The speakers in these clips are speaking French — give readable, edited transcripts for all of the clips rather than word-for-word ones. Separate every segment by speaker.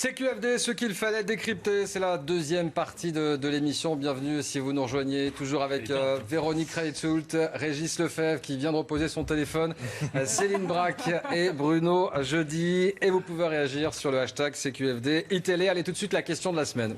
Speaker 1: C'est QFD, ce qu'il fallait décrypter. C'est la deuxième partie de l'émission. Bienvenue si vous nous rejoignez. Toujours avec Véronique Reitzhult, Régis Lefebvre qui vient de reposer son téléphone, Céline Braque et Bruno Jeudi. Et vous pouvez réagir sur le hashtag CQFD iTélé. Allez, tout de suite, la question de la semaine.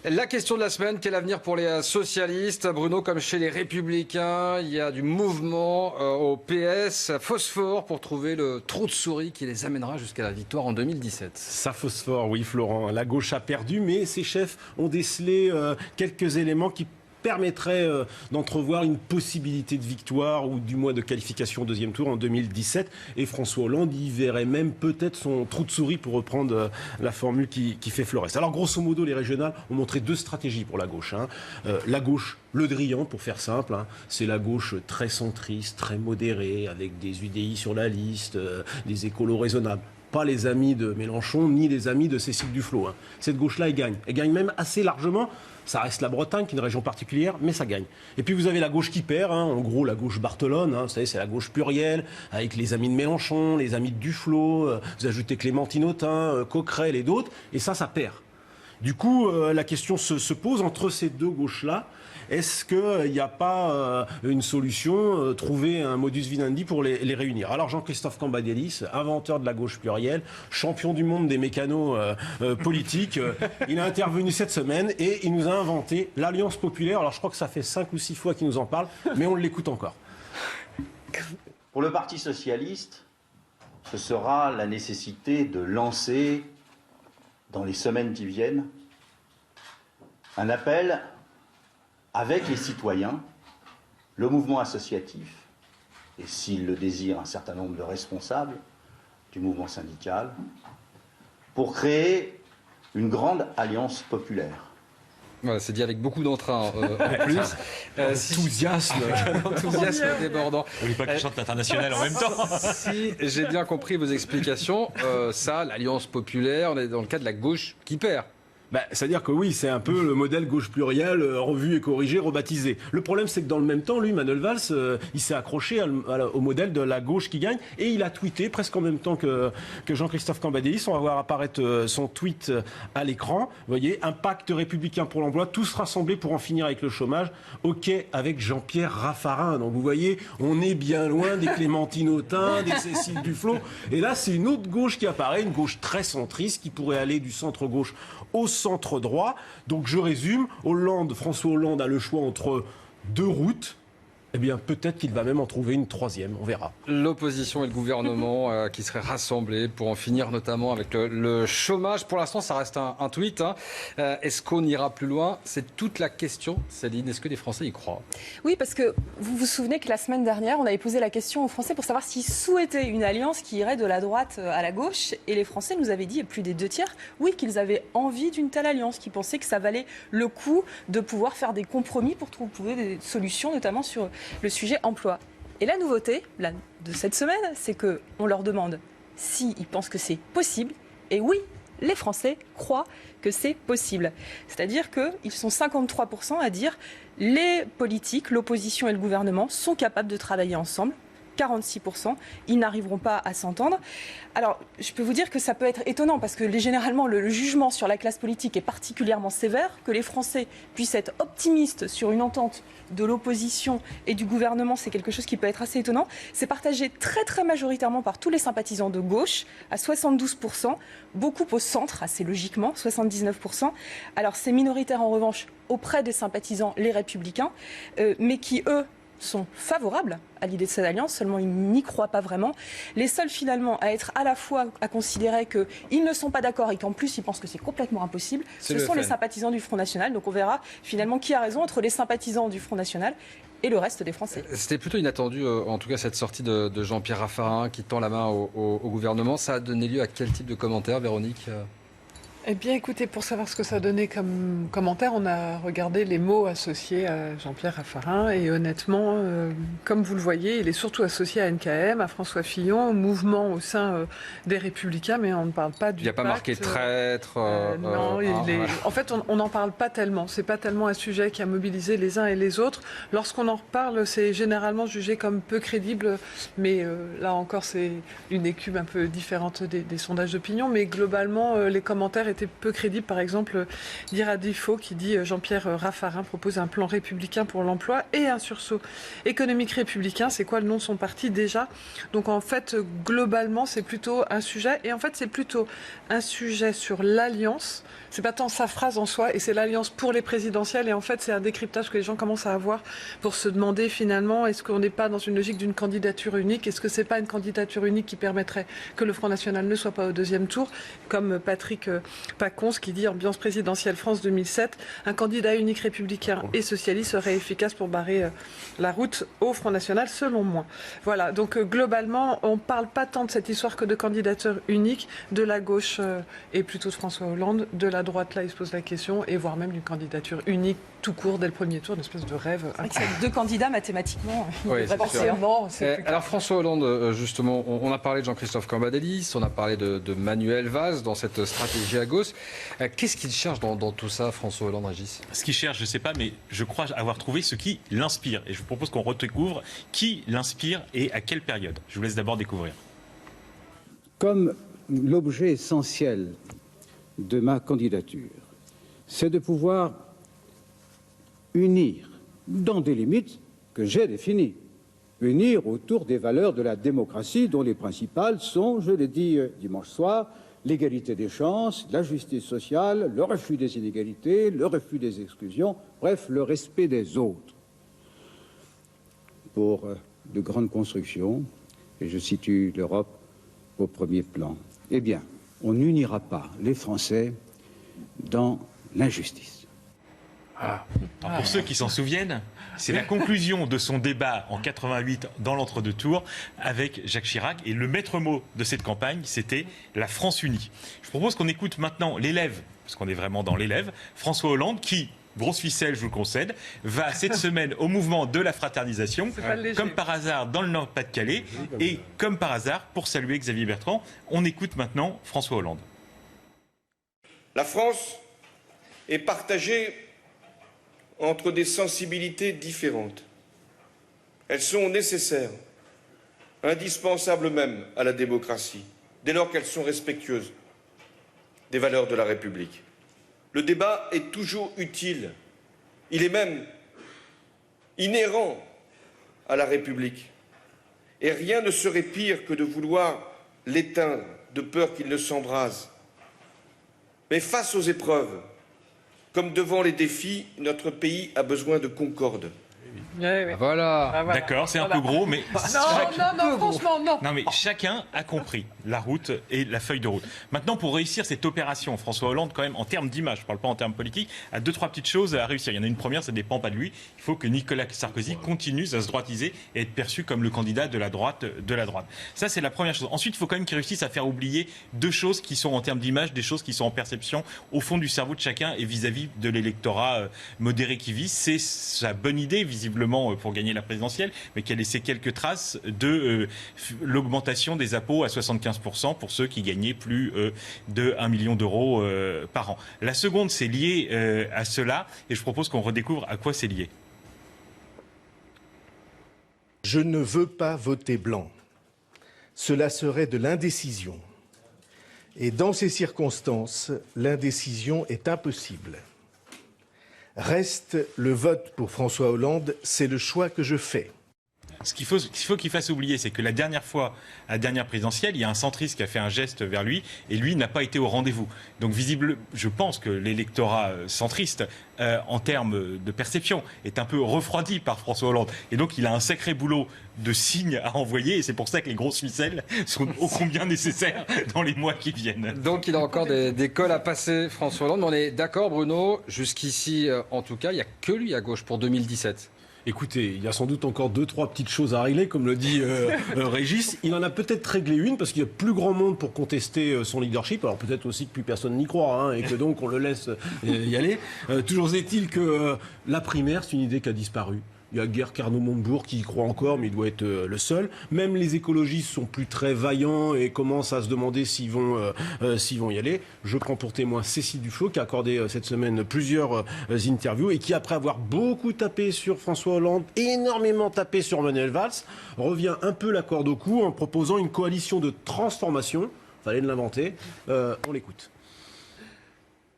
Speaker 1: La question de la semaine, quel avenir pour les socialistes? Bruno, comme chez les Républicains, il y a du mouvement au PS, phosphore pour trouver le trou de souris qui les amènera jusqu'à la victoire en 2017.
Speaker 2: Ça phosphore, oui Florent. La gauche a perdu, mais ses chefs ont décelé quelques éléments qui permettrait d'entrevoir une possibilité de victoire ou du moins de qualification au deuxième tour en 2017. Et François Hollande y verrait même peut-être son trou de souris pour reprendre la formule qui fait Flores. Alors grosso modo, les régionales ont montré deux stratégies pour la gauche. La gauche, Le Drian, pour faire simple, c'est la gauche très centriste, très modérée, avec des UDI sur la liste, des écolos raisonnables. Pas les amis de Mélenchon, ni les amis de Cécile Duflot. Cette gauche-là, elle gagne. Elle gagne même assez largement. Ça reste la Bretagne, qui est une région particulière, mais ça gagne. Et puis vous avez la gauche qui perd, en gros la gauche Barthelone, vous savez, c'est la gauche plurielle, avec les amis de Mélenchon, les amis de Duflot, vous ajoutez Clémentine Autain, Coquerel et d'autres, et ça perd. Du coup, la question se pose entre ces deux gauches-là. Est-ce qu'il n'y a pas une solution, trouver un modus vivendi pour les réunir? Alors Jean-Christophe Cambadélis, inventeur de la gauche plurielle, champion du monde des mécanos politiques, il a intervenu cette semaine et il nous a inventé l'Alliance populaire. Alors je crois que ça fait 5 ou 6 fois qu'il nous en parle, mais on l'écoute encore.
Speaker 3: Pour le Parti socialiste, ce sera la nécessité de lancer, dans les semaines qui viennent, un appel avec les citoyens, le mouvement associatif, et s'il le désire, un certain nombre de responsables du mouvement syndical, pour créer une grande alliance populaire.
Speaker 1: Voilà, c'est dit avec beaucoup d'entrain en plus.
Speaker 2: Enthousiasme
Speaker 1: Débordant.
Speaker 4: On ne pas qu'il chante l'international en même temps.
Speaker 1: Si j'ai bien compris vos explications, l'Alliance populaire, on est dans le cas de la gauche qui perd.
Speaker 2: C'est-à-dire que oui, c'est un peu le modèle gauche plurielle, revu et corrigé, rebaptisé. Le problème, c'est que dans le même temps, lui, Manuel Valls, il s'est accroché au modèle de la gauche qui gagne et il a tweeté presque en même temps que Jean-Christophe Cambadélis. On va voir apparaître son tweet à l'écran. Vous voyez, un pacte républicain pour l'emploi, tous rassemblés pour en finir avec le chômage. OK avec Jean-Pierre Raffarin. Donc vous voyez, on est bien loin des Clémentine Autain, des Cécile Duflot. Et là, c'est une autre gauche qui apparaît, une gauche très centriste qui pourrait aller du centre-gauche au centre droit. Donc je résume, François Hollande a le choix entre deux routes. Eh bien, peut-être qu'il va même en trouver une troisième, on verra.
Speaker 1: L'opposition et le gouvernement qui seraient rassemblés pour en finir notamment avec le chômage. Pour l'instant, ça reste un tweet. Est-ce qu'on ira plus loin? C'est toute la question, Céline. Est-ce que les Français y croient?
Speaker 5: Oui, parce que vous vous souvenez que la semaine dernière, on avait posé la question aux Français pour savoir s'ils souhaitaient une alliance qui irait de la droite à la gauche. Et les Français nous avaient dit, et plus des 2 tiers, oui, qu'ils avaient envie d'une telle alliance, qu'ils pensaient que ça valait le coup de pouvoir faire des compromis pour trouver des solutions, notamment sur le sujet emploi. Et la nouveauté de cette semaine, c'est qu'on leur demande s'ils pensent que c'est possible. Et oui, les Français croient que c'est possible. C'est-à-dire qu'ils sont 53% à dire les politiques, l'opposition et le gouvernement sont capables de travailler ensemble. 46%, ils n'arriveront pas à s'entendre. Alors, je peux vous dire que ça peut être étonnant parce que généralement, le jugement sur la classe politique est particulièrement sévère, que les Français puissent être optimistes sur une entente de l'opposition et du gouvernement, c'est quelque chose qui peut être assez étonnant. C'est partagé très très majoritairement par tous les sympathisants de gauche, à 72%, beaucoup au centre, assez logiquement, 79%. Alors, c'est minoritaire en revanche auprès des sympathisants, les républicains, mais qui, eux, sont favorables à l'idée de cette alliance, seulement ils n'y croient pas vraiment. Les seuls finalement à être à la fois à considérer qu'ils ne sont pas d'accord et qu'en plus ils pensent que c'est complètement impossible, ce sont les sympathisants du Front National. Donc on verra finalement qui a raison entre les sympathisants du Front National et le reste des Français.
Speaker 1: C'était plutôt inattendu, en tout cas cette sortie de Jean-Pierre Raffarin qui tend la main au gouvernement. Ça a donné lieu à quel type de commentaires, Véronique ?
Speaker 6: Eh bien, écoutez, pour savoir ce que ça donnait comme commentaire, on a regardé les mots associés à Jean-Pierre Raffarin. Et honnêtement, comme vous le voyez, il est surtout associé à NKM, à François Fillon, au mouvement au sein des Républicains, mais on ne parle pas du
Speaker 1: Il n'y a pas marqué
Speaker 6: pacte.
Speaker 1: traître.
Speaker 6: Non, en fait, on n'en parle pas tellement. C'est pas tellement un sujet qui a mobilisé les uns et les autres. Lorsqu'on en reparle, c'est généralement jugé comme peu crédible. Mais là encore, c'est une écume un peu différente des sondages d'opinion. Mais globalement, les commentaires étaient peu crédibles. Par exemple, Dira Difo qui dit Jean-Pierre Raffarin propose un plan républicain pour l'emploi et un sursaut économique républicain. C'est quoi le nom de son parti déjà? Donc en fait, globalement, c'est plutôt un sujet. Et en fait, c'est plutôt un sujet sur l'alliance. C'est pas tant sa phrase en soi, et c'est l'alliance pour les présidentielles. Et en fait, c'est un décryptage que les gens commencent à avoir pour se demander finalement, est-ce qu'on n'est pas dans une logique d'une candidature unique? Est-ce que c'est pas une candidature unique qui permettrait que le Front National ne soit pas au deuxième tour? Comme Patrick Pacons qui dit ambiance présidentielle France 2007, un candidat unique républicain et socialiste serait efficace pour barrer la route au Front National, selon moi. Voilà, donc globalement, on parle pas tant de cette histoire que de candidature unique, de la gauche et plutôt de François Hollande, de la droite, là, il se pose la question, et voire même d'une candidature unique tout court dès le premier tour, une espèce de rêve.
Speaker 5: Avec deux candidats mathématiquement.
Speaker 1: Oui, c'est
Speaker 5: Forcément.
Speaker 1: Alors François Hollande, justement, on a parlé de Jean-Christophe Cambadélis, on a parlé de Manuel Valls dans cette stratégie à gauche. Qu'est-ce qu'il cherche dans tout ça, François Hollande, Régis?
Speaker 4: Ce qu'il cherche, je ne sais pas, mais je crois avoir trouvé ce qui l'inspire. Et je vous propose qu'on redécouvre qui l'inspire et à quelle période. Je vous laisse d'abord découvrir.
Speaker 7: Comme l'objet essentiel de ma candidature, c'est de pouvoir unir, dans des limites que j'ai définies, unir autour des valeurs de la démocratie dont les principales sont, je l'ai dit dimanche soir, l'égalité des chances, la justice sociale, le refus des inégalités, le refus des exclusions, bref, le respect des autres. Pour de grandes constructions, et je situe l'Europe au premier plan, eh bien, on n'unira pas les Français dans l'injustice.
Speaker 4: Alors pour ceux qui s'en souviennent, c'est la conclusion de son débat en 88 dans l'entre-deux tours avec Jacques Chirac. Et le maître mot de cette campagne, c'était la France unie. Je propose qu'on écoute maintenant l'élève, parce qu'on est vraiment dans l'élève, François Hollande, qui, grosse ficelle, je vous le concède, va cette semaine au mouvement de la fraternisation, comme par hasard dans le Nord-Pas-de-Calais, et comme par hasard, pour saluer Xavier Bertrand, on écoute maintenant François Hollande.
Speaker 8: La France est partagée entre des sensibilités différentes. Elles sont nécessaires, indispensables même à la démocratie, dès lors qu'elles sont respectueuses des valeurs de la République. Le débat est toujours utile. Il est même inhérent à la République. Et rien ne serait pire que de vouloir l'éteindre, de peur qu'il ne s'embrase. Mais face aux épreuves, comme devant les défis, notre pays a besoin de concorde.
Speaker 1: Voilà.
Speaker 4: D'accord, c'est un peu gros, mais
Speaker 6: Non, franchement, non.
Speaker 4: Non, mais chacun a compris la route et la feuille de route. Maintenant, pour réussir cette opération, François Hollande, quand même, en termes d'image, je ne parle pas en termes politiques, a 2-3 petites choses à réussir. Il y en a une première, ça ne dépend pas de lui. Il faut que Nicolas Sarkozy continue à se droitiser et être perçu comme le candidat de la droite. Ça, c'est la première chose. Ensuite, il faut quand même qu'il réussisse à faire oublier deux choses qui sont en termes d'image, des choses qui sont en perception au fond du cerveau de chacun et vis-à-vis de l'électorat modéré qui vit. C'est sa bonne idée, visiblement, pour gagner la présidentielle, mais qui a laissé quelques traces de l'augmentation des impôts à 75% pour ceux qui gagnaient plus de 1 million d'euros par an. La seconde, c'est lié à cela, et je propose qu'on redécouvre à quoi c'est lié.
Speaker 9: Je ne veux pas voter blanc. Cela serait de l'indécision. Et dans ces circonstances, l'indécision est impossible. Reste le vote pour François Hollande, c'est le choix que je fais.
Speaker 4: Ce qu'il faut qu'il fasse oublier, c'est que la dernière fois, à la dernière présidentielle, il y a un centriste qui a fait un geste vers lui et lui n'a pas été au rendez-vous. Donc je pense que l'électorat centriste, en termes de perception, est un peu refroidi par François Hollande. Et donc il a un sacré boulot de signes à envoyer et c'est pour ça que les grosses ficelles sont ô combien nécessaires dans les mois qui viennent.
Speaker 1: Donc il a encore des cols à passer, François Hollande. On est d'accord, Bruno, jusqu'ici, en tout cas, il n'y a que lui à gauche pour 2017.
Speaker 2: Écoutez, il y a sans doute encore 2-3 petites choses à régler, comme le dit Régis. Il en a peut-être réglé une, parce qu'il y a plus grand monde pour contester son leadership. Alors peut-être aussi que plus personne n'y croit, hein, et que donc on le laisse y aller. Toujours est-il que la primaire, c'est une idée qui a disparu. Il y a guère qu'Arnaud Montebourg qui y croit encore, mais il doit être le seul. Même les écologistes sont plus très vaillants et commencent à se demander s'ils vont y aller. Je prends pour témoin Cécile Duflot, qui a accordé cette semaine plusieurs interviews et qui, après avoir beaucoup tapé sur François Hollande, énormément tapé sur Manuel Valls, revient un peu la corde au cou en proposant une coalition de transformation. Fallait de l'inventer. On l'écoute.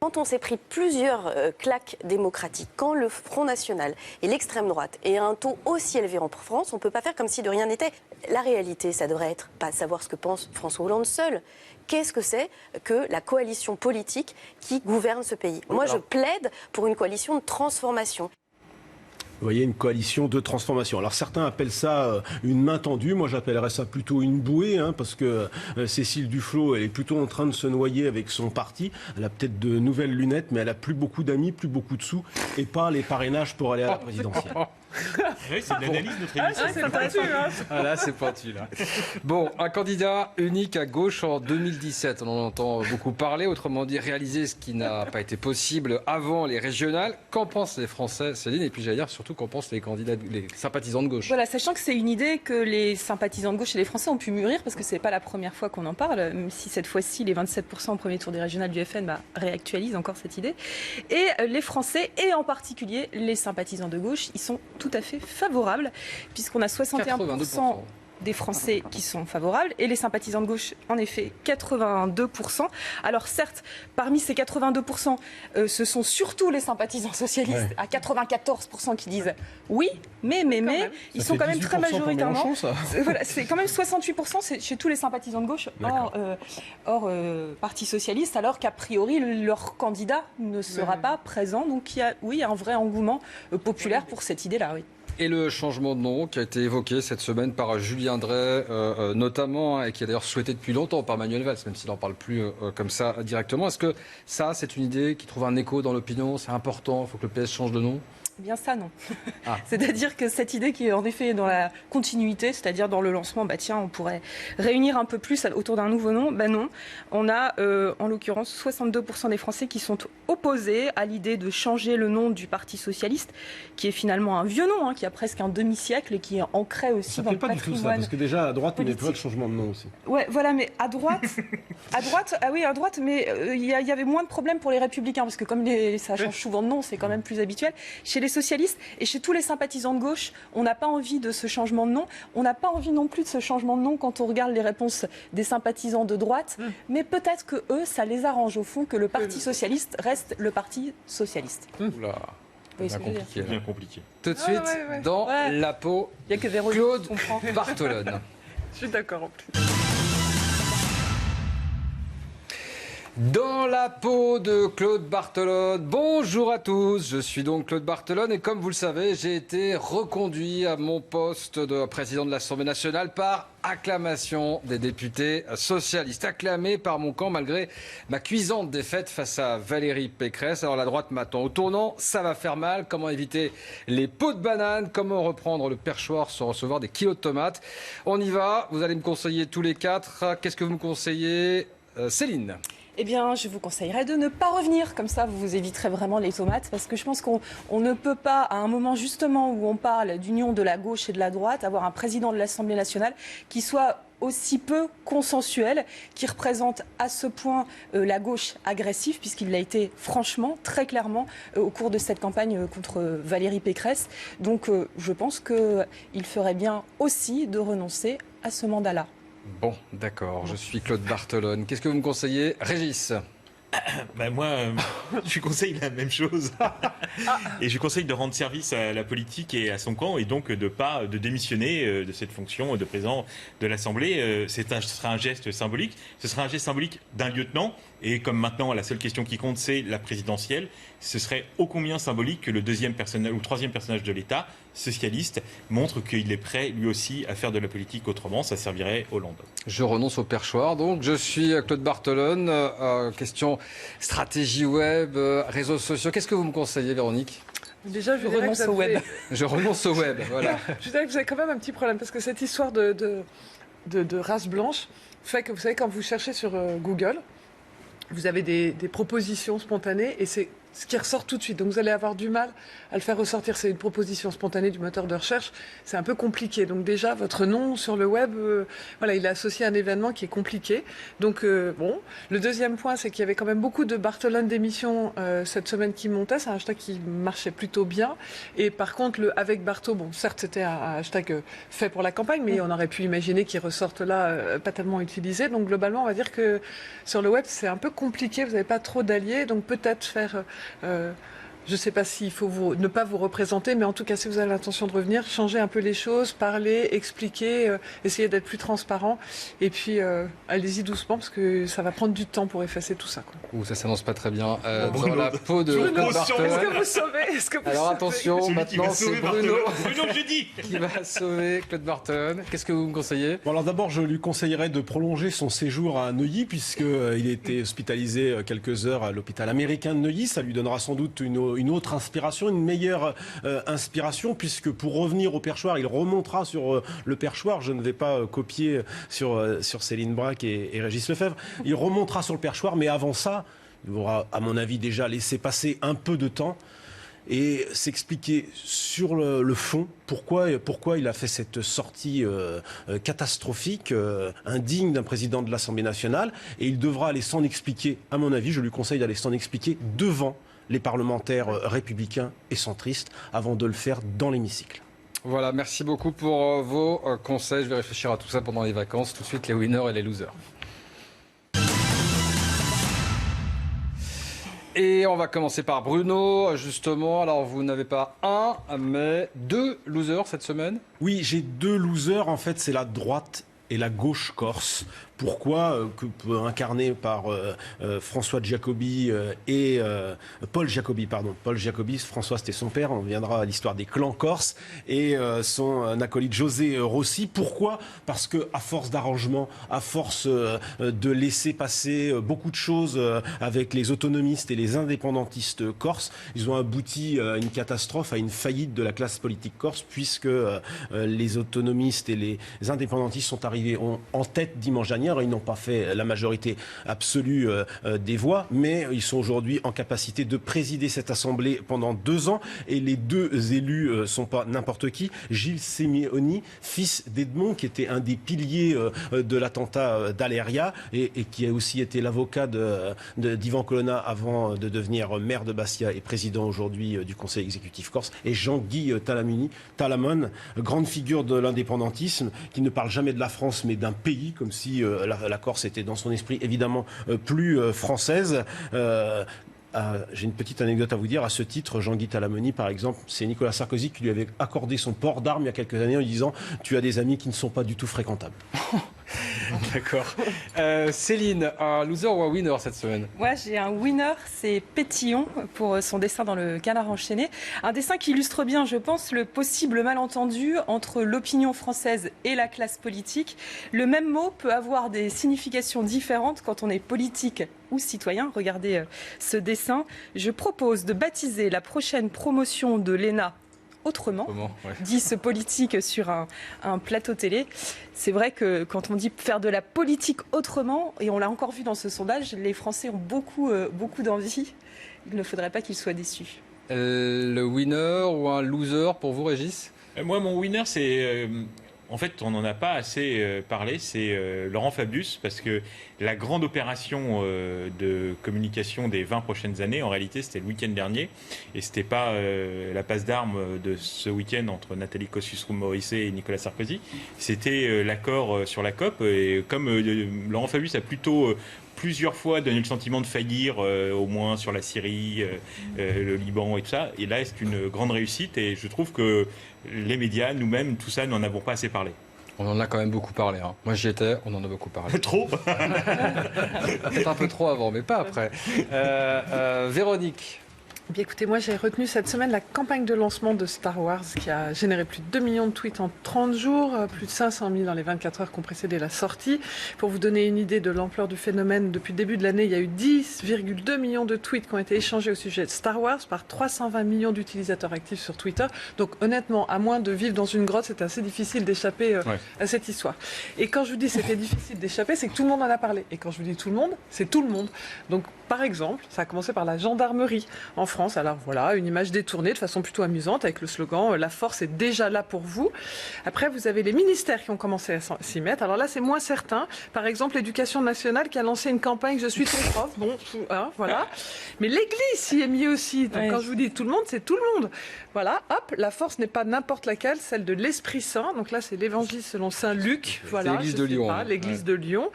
Speaker 10: Quand on s'est pris plusieurs claques démocratiques, quand le Front National et l'extrême droite est à un taux aussi élevé en France, on ne peut pas faire comme si de rien n'était. La réalité, ça devrait être pas savoir ce que pense François Hollande seul. Qu'est-ce que c'est que la coalition politique qui gouverne ce pays ? Moi, je plaide pour une coalition de transformation.
Speaker 2: Vous voyez, une coalition de transformation. Alors certains appellent ça une main tendue, moi j'appellerais ça plutôt une bouée, hein, parce que Cécile Duflot, elle est plutôt en train de se noyer avec son parti. Elle a peut-être de nouvelles lunettes, mais elle a plus beaucoup d'amis, plus beaucoup de sous, et pas les parrainages pour aller à la présidentielle.
Speaker 4: Oui, c'est de l'analyse, notre émission.
Speaker 6: C'est pointu, hein.
Speaker 1: Ah là, c'est pointu, là. Bon, un candidat unique à gauche en 2017. On en entend beaucoup parler. Autrement dit, réaliser ce qui n'a pas été possible avant les régionales. Qu'en pensent les Français, Céline ? Et puis, j'allais dire, surtout, qu'en pensent les candidats, les sympathisants de gauche ?
Speaker 5: Voilà, sachant que c'est une idée que les sympathisants de gauche et les Français ont pu mûrir, parce que c'est pas la première fois qu'on en parle, même si cette fois-ci, les 27% au premier tour des régionales du FN réactualisent encore cette idée. Et les Français, et en particulier les sympathisants de gauche, ils sont tout à fait favorables, puisqu'on a 61% des Français qui sont favorables et les sympathisants de gauche, en effet, 82%. Alors certes, parmi ces 82%, ce sont surtout les sympathisants socialistes, à 94% qui disent oui, mais ils sont quand même très majoritairement. Voilà, c'est quand même 68% chez tous les sympathisants de gauche, hors Parti socialiste, alors qu'a priori leur candidat ne sera pas présent. Donc il y a un vrai engouement populaire pour cette idée-là, oui.
Speaker 1: Et le changement de nom qui a été évoqué cette semaine par Julien Drey, notamment, et qui est d'ailleurs souhaité depuis longtemps par Manuel Valls, même s'il n'en parle plus comme ça directement. Est-ce que ça, c'est une idée qui trouve un écho dans l'opinion ? C'est important, il faut que le PS change de nom ?
Speaker 5: Eh bien ça, non. C'est-à-dire que cette idée qui est en effet dans la continuité, c'est-à-dire dans le lancement, on pourrait réunir un peu plus autour d'un nouveau nom, non. On a en l'occurrence 62% des Français qui sont opposés à l'idée de changer le nom du Parti socialiste, qui est finalement un vieux nom, qui a presque un demi-siècle et qui est ancré aussi dans le patrimoine. Ça fait pas du tout ça,
Speaker 2: parce que déjà à droite, on n'est pas de changement de nom aussi.
Speaker 5: Ouais, voilà, mais à droite, mais il y avait moins de problèmes pour les Républicains, parce que comme ça change souvent de nom, c'est quand même plus habituel. Chez les socialistes et chez tous les sympathisants de gauche, on n'a pas envie de ce changement de nom. On n'a pas envie non plus de ce changement de nom quand on regarde les réponses des sympathisants de droite. Mais peut-être que eux, ça les arrange au fond que le Parti socialiste reste le Parti socialiste.
Speaker 1: Oula.
Speaker 4: Bien compliqué.
Speaker 1: Tout de suite, dans la peau,
Speaker 5: il y a que
Speaker 1: Claude Barthelone.
Speaker 6: Je suis d'accord en plus.
Speaker 1: Dans la peau de Claude Barthelone. Bonjour à tous, je suis donc Claude Barthelone et comme vous le savez, j'ai été reconduit à mon poste de président de l'Assemblée nationale par acclamation des députés socialistes. Acclamé par mon camp malgré ma cuisante défaite face à Valérie Pécresse. Alors la droite m'attend au tournant, ça va faire mal. Comment éviter les pots de banane? Comment reprendre le perchoir sans recevoir des kilos de tomates? On y va, vous allez me conseiller tous les quatre. Qu'est-ce que vous me conseillez, Céline?
Speaker 5: Eh bien, je vous conseillerais de ne pas revenir. Comme ça, vous éviterez vraiment les tomates. Parce que je pense qu'on ne peut pas, à un moment justement où on parle d'union de la gauche et de la droite, avoir un président de l'Assemblée nationale qui soit aussi peu consensuel, qui représente à ce point la gauche agressive, puisqu'il l'a été franchement, très clairement, au cours de cette campagne contre Valérie Pécresse. Donc je pense qu'il ferait bien aussi de renoncer à ce mandat-là.
Speaker 1: Bon, d'accord, je suis Claude Barthelone. Qu'est-ce que vous me conseillez, Régis?
Speaker 4: Moi, je conseille la même chose. Et je conseille de rendre service à la politique et à son camp, et donc de démissionner de cette fonction de président de l'Assemblée. Ce sera un geste symbolique. Ce sera un geste symbolique d'un lieutenant. Et comme maintenant, la seule question qui compte, c'est la présidentielle, ce serait ô combien symbolique que le deuxième personnage ou troisième personnage de l'État, socialiste, montre qu'il est prêt, lui aussi, à faire de la politique autrement. Ça servirait Hollande.
Speaker 1: Je renonce au perchoir. Donc, je suis Claude Barthelone. Question stratégie web, réseaux sociaux. Qu'est-ce que vous me conseillez, Véronique?
Speaker 6: Déjà, je
Speaker 5: Je
Speaker 6: dirais que
Speaker 5: renonce
Speaker 6: vous
Speaker 5: au
Speaker 6: avez-
Speaker 5: web.
Speaker 1: Je renonce au web, voilà.
Speaker 6: Je dirais que vous avez quand même un petit problème, parce que cette histoire de race blanche fait que, vous savez, quand vous cherchez sur Google, vous avez des propositions spontanées, et c'est ce qui ressort tout de suite. Donc vous allez avoir du mal à le faire ressortir. C'est une proposition spontanée du moteur de recherche. C'est un peu compliqué. Donc déjà, votre nom sur le web, voilà, il est associé à un événement qui est compliqué. Donc bon. Le deuxième point, c'est qu'il y avait quand même beaucoup de Bartholone d'émissions cette semaine qui montaient. C'est un hashtag qui marchait plutôt bien. Et par contre, le avec Bartho, bon, certes, c'était un hashtag fait pour la campagne, mais on aurait pu imaginer qu'il ressorte là, pas tellement utilisé. Donc globalement, on va dire que sur le web, c'est un peu compliqué. Vous n'avez pas trop d'alliés. Donc peut-être faire... je ne sais pas s'il faut ne pas vous représenter, mais en tout cas, si vous avez l'intention de revenir, changer un peu les choses, parler, expliquer, essayer d'être plus transparent. Et puis, allez-y doucement, parce que ça va prendre du temps pour effacer tout ça, quoi.
Speaker 1: Ouh, ça s'annonce pas très bien.
Speaker 4: Bruno.
Speaker 1: Dans la peau de
Speaker 6: Bruno,
Speaker 1: Claude Bartholone.
Speaker 6: est-ce que vous sauvez
Speaker 1: Alors attention,
Speaker 4: Celui qui
Speaker 1: maintenant
Speaker 4: va
Speaker 1: c'est
Speaker 4: sauver
Speaker 1: Bruno
Speaker 4: Bartholone. Bruno, je dis.
Speaker 1: qui va sauver Claude Bartholone. Qu'est-ce que vous me conseillez?
Speaker 2: Bon, alors d'abord, je lui conseillerais de prolonger son séjour à Neuilly, puisqu'il était hospitalisé quelques heures à l'hôpital américain de Neuilly. Ça lui donnera sans doute une autre inspiration, une meilleure inspiration, puisque pour revenir au perchoir, il remontera sur le perchoir. Je ne vais pas copier sur Céline Braque et Régis Lefebvre. Il remontera sur le perchoir, mais avant ça, il aura, à mon avis, déjà laissé passer un peu de temps et s'expliquer sur le fond pourquoi il a fait cette sortie catastrophique, indigne d'un président de l'Assemblée nationale. Et il devra aller s'en expliquer, à mon avis, je lui conseille d'aller s'en expliquer devant les parlementaires républicains et centristes avant de le faire dans l'hémicycle.
Speaker 1: Voilà, merci beaucoup pour vos conseils. Je vais réfléchir à tout ça pendant les vacances. Tout de suite, les winners et les losers. Et on va commencer par Bruno, justement. Alors, vous n'avez pas un, mais deux losers cette semaine?
Speaker 2: Oui, j'ai deux losers. En fait, c'est la droite et la gauche corse. Pourquoi incarné par François Giacobbi et Paul Giacobbi, pardon. Paul Giacobbi, François c'était son père, on viendra à l'histoire des clans corses, et son acolyte José Rossi. Pourquoi? Parce que à force d'arrangement, à force de laisser passer beaucoup de choses avec les autonomistes et les indépendantistes corses, ils ont abouti à une catastrophe, à une faillite de la classe politique corse, puisque les autonomistes et les indépendantistes sont arrivés en tête dimanche dernier. Ils n'ont pas fait la majorité absolue des voix, mais ils sont aujourd'hui en capacité de présider cette assemblée pendant 2 ans. Et les deux élus sont pas n'importe qui. Gilles Sémioni, fils d'Edmond, qui était un des piliers de l'attentat d'Aléria et qui a aussi été l'avocat d'Ivan Colonna avant de devenir maire de Bastia et président aujourd'hui du Conseil exécutif corse. Et Jean-Guy Talamon, grande figure de l'indépendantisme, qui ne parle jamais de la France mais d'un pays, comme si la Corse était dans son esprit évidemment plus française. J'ai une petite anecdote à vous dire. À ce titre, Jean-Guy Talamoni, par exemple, c'est Nicolas Sarkozy qui lui avait accordé son port d'armes il y a quelques années en lui disant « Tu as des amis qui ne sont pas du tout fréquentables ».
Speaker 1: D'accord. Céline, un loser ou un winner cette semaine?
Speaker 5: Moi, j'ai un winner, c'est Pétillon, pour son dessin dans le Canard enchaîné. Un dessin qui illustre bien, je pense, le possible malentendu entre l'opinion française et la classe politique. Le même mot peut avoir des significations différentes quand on est politique ou citoyen. Regardez ce dessin. Je propose de baptiser la prochaine promotion de l'ENA autrement, dit ce politique sur un plateau télé. C'est vrai que quand on dit faire de la politique autrement, et on l'a encore vu dans ce sondage, les Français ont beaucoup d'envie. Il ne faudrait pas qu'ils soient déçus.
Speaker 1: Le winner ou un loser pour vous, Régis?
Speaker 4: Moi, mon winner, c'est... En fait, on n'en a pas assez parlé, c'est Laurent Fabius, parce que la grande opération de communication des 20 prochaines années, en réalité, c'était le week-end dernier, et c'était pas la passe d'armes de ce week-end entre Nathalie Kosciusko-Morizet et Nicolas Sarkozy, c'était l'accord sur la COP, et comme Laurent Fabius a plutôt... plusieurs fois donné le sentiment de faillir, au moins sur la Syrie, le Liban et tout ça. Et là, c'est une grande réussite. Et je trouve que les médias, nous-mêmes, tout ça, n'en avons pas assez parlé.
Speaker 1: On en a quand même beaucoup parlé. Hein. Moi, j'y étais, on en a beaucoup parlé.
Speaker 4: Trop.
Speaker 1: Peut-être un peu trop avant, mais pas après. Véronique.
Speaker 6: Bien, écoutez, moi j'ai retenu cette semaine la campagne de lancement de Star Wars qui a généré plus de 2 millions de tweets en 30 jours, plus de 500 000 dans les 24 heures qui ont précédé la sortie. Pour vous donner une idée de l'ampleur du phénomène, depuis le début de l'année, il y a eu 10,2 millions de tweets qui ont été échangés au sujet de Star Wars par 320 millions d'utilisateurs actifs sur Twitter. Donc honnêtement, à moins de vivre dans une grotte, c'est assez difficile d'échapper à cette histoire. Et quand je vous dis c'était difficile d'échapper, c'est que tout le monde en a parlé. Et quand je vous dis tout le monde, c'est tout le monde. Donc par exemple, ça a commencé par la gendarmerie en France. Alors voilà, une image détournée de façon plutôt amusante avec le slogan « La force est déjà là pour vous ». Après, vous avez les ministères qui ont commencé à s'y mettre. Alors là, c'est moins certain. Par exemple, l'Éducation nationale qui a lancé une campagne « Je suis ton prof ». Bon, hein, voilà. Mais l'Église s'y est mise aussi. Donc quand je vous dis tout le monde, c'est tout le monde. Voilà, hop, la force n'est pas n'importe laquelle, celle de l'Esprit Saint. Donc là, c'est l'Évangile selon Saint Luc. Voilà,
Speaker 1: l'Église de Lyon.
Speaker 6: L'Église de Lyon.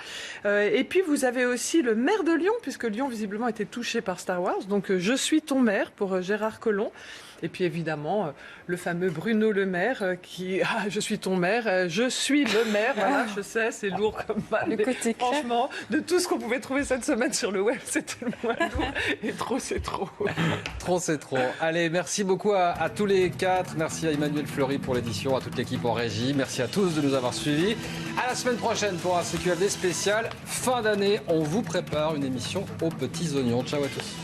Speaker 6: Et puis, vous avez aussi le maire de Lyon, puisque Lyon, visiblement, était touché par Star Wars. Donc, je suis ton maire pour Gérard Collomb. Et puis évidemment, le fameux Bruno Le Maire qui « Ah, je suis ton maire, je suis le maire ». Voilà, je sais, c'est lourd comme mal.
Speaker 5: Le côté clair.
Speaker 6: Franchement, de tout ce qu'on pouvait trouver cette semaine sur le web, c'est tellement lourd. Et trop, c'est trop.
Speaker 1: Trop, c'est trop. Allez, merci beaucoup à tous les quatre. Merci à Emmanuel Fleury pour l'édition, à toute l'équipe en régie. Merci à tous de nous avoir suivis. À la semaine prochaine pour un CQFD spécial. Fin d'année, on vous prépare une émission aux petits oignons. Ciao à tous.